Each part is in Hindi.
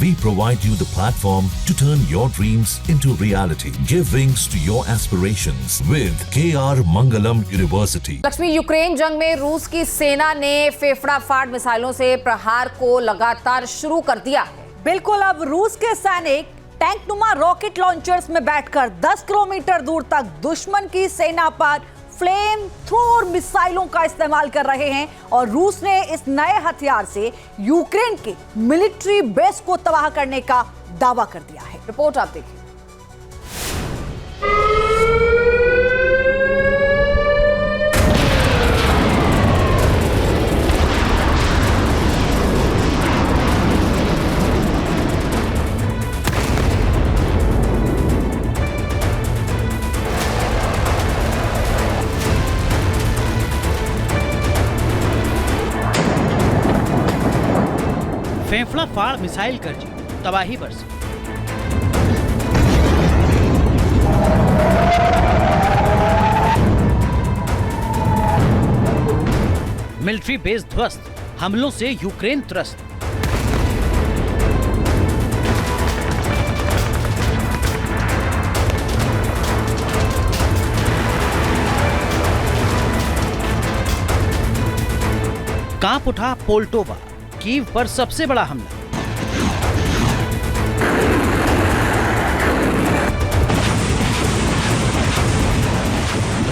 We provide you the platform to turn your dreams into reality. Give wings to your aspirations with KR Mangalam University. Lakshmi, Ukraine जंग में रूस की सेना ने फेफड़ा फाड़ मिसाइलों से प्रहार को लगातार शुरू कर दिया है। बिल्कुल, अब रूस के सैनिक टैंकनुमा रॉकेट लॉन्चर्स में बैठकर 10 किलोमीटर दूर तक दुश्मन की सेना पर फ्लेम थ्रोअर मिसाइलों का इस्तेमाल कर रहे हैं और रूस ने इस नए हथियार से यूक्रेन के मिलिट्री बेस को तबाह करने का दावा कर दिया है। रिपोर्ट आप देखिए। फेफड़ा फाड़ मिसाइल गरजी, तबाही बरसी। मिलिट्री बेस ध्वस्त, हमलों से यूक्रेन त्रस्त। कांप उठा पोल्टोवा, कीव पर सबसे बड़ा हमला।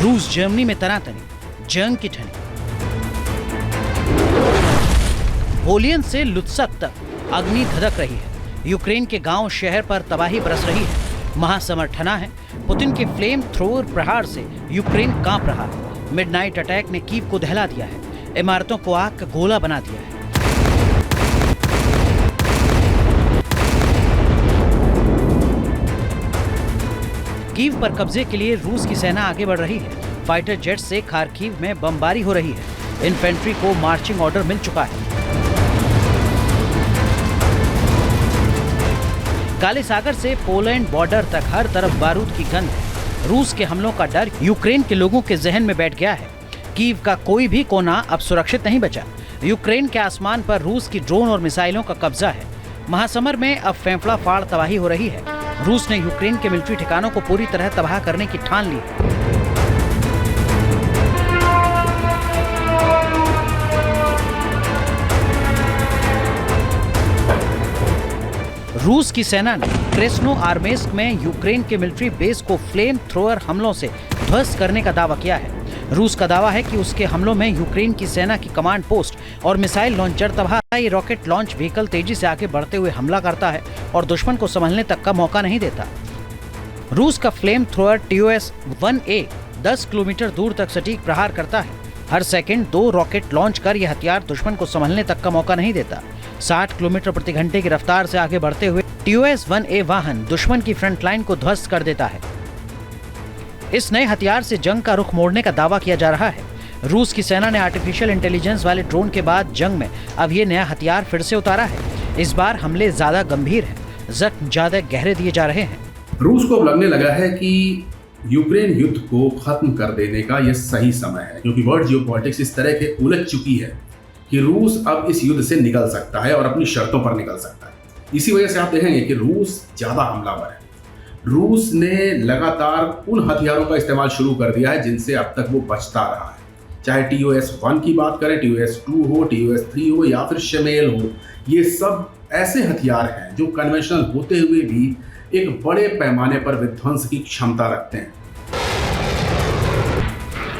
रूस जर्मनी में तनातनी, जंग की ठनी। पोलियन से लुत्सक तक अग्नि धधक रही है। यूक्रेन के गांव शहर पर तबाही बरस रही है। महासमर ठना है। पुतिन के फ्लेम थ्रोअर प्रहार से यूक्रेन कांप रहा है। मिडनाइट अटैक ने कीव को दहला दिया है। इमारतों को आग का गोला बना दिया है। कीव पर कब्जे के लिए रूस की सेना आगे बढ़ रही है। फाइटर जेट से खार्किव में बमबारी हो रही है। इन्फेंट्री को मार्चिंग ऑर्डर मिल चुका है। काले सागर से पोलैंड बॉर्डर तक हर तरफ बारूद की गंध है। रूस के हमलों का डर यूक्रेन के लोगों के जहन में बैठ गया है। कीव का कोई भी कोना अब सुरक्षित नहीं बचा। यूक्रेन के आसमान पर रूस की ड्रोन और मिसाइलों का कब्जा है। महासमर में अब फेफड़ा फाड़ तबाही हो रही है। रूस ने यूक्रेन के मिलिट्री ठिकानों को पूरी तरह तबाह करने की ठान ली है। रूस की सेना ने क्रेस्नो आर्मेस्क में यूक्रेन के मिलिट्री बेस को फ्लेम थ्रोअर हमलों से ध्वस्त करने का दावा किया है। रूस का दावा है कि उसके हमलों में यूक्रेन की सेना की कमांड पोस्ट और मिसाइल लॉन्चर तबाह। ये रॉकेट लॉन्च व्हीकल तेजी से आगे बढ़ते हुए हमला करता है और दुश्मन को संभलने तक का मौका नहीं देता। रूस का फ्लेम थ्रोअर TOS-1A 10 किलोमीटर दूर तक सटीक प्रहार करता है। हर सेकंड 2 रॉकेट लॉन्च कर यह हथियार दुश्मन को संभलने तक का मौका नहीं देता। 60 किलोमीटर प्रति घंटे की रफ्तार से आगे बढ़ते हुए TOS-1A वाहन दुश्मन की फ्रंट लाइन को ध्वस्त कर देता है। इस नए हथियार से जंग का रुख मोड़ने का दावा किया जा रहा है। रूस की सेना ने आर्टिफिशियल इंटेलिजेंस वाले ड्रोन के बाद जंग में अब ये नया हथियार फिर से उतारा है। इस बार हमले ज्यादा गंभीर हैं, जख्म ज्यादा गहरे दिए जा रहे हैं। रूस को अब लगने लगा है कि यूक्रेन युद्ध को खत्म कर देने का यह सही समय है, क्योंकि वर्ल्ड जियोपॉलिटिक्स इस तरह के उलझ चुकी है कि रूस अब इस युद्ध से निकल सकता है और अपनी शर्तों पर निकल सकता है। इसी वजह से आप देखेंगे कि रूस ज्यादा हमलावर है। रूस ने लगातार उन हथियारों का इस्तेमाल शुरू कर दिया है जिनसे अब तक वो बचता रहा है। चाहे TOS-1 की बात करें, TOS-2 हो, TOS-3 हो या फिर शमेल हो, ये सब ऐसे हथियार हैं जो कन्वेंशनल होते हुए भी एक बड़े पैमाने पर विध्वंस की क्षमता रखते हैं।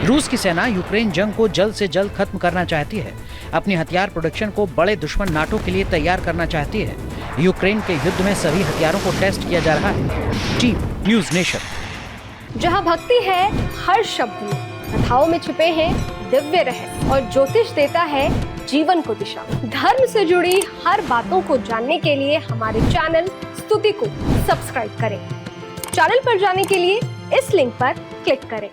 रूस की सेना यूक्रेन जंग को जल्द से जल्द खत्म करना चाहती है। अपनी हथियार प्रोडक्शन को बड़े दुश्मन नाटो के लिए तैयार करना चाहती है। यूक्रेन के युद्ध में सभी हथियारों को टेस्ट किया जा रहा है। Team news nation. जहां भक्ति है हर शब्द में, कथाओं में छुपे हैं दिव्य रहस्य और ज्योतिष देता है जीवन को दिशा। धर्म से जुड़ी हर बातों को जानने के लिए हमारे चैनल स्तुति को सब्सक्राइब करें। चैनल पर जाने के लिए इस लिंक पर क्लिक करें।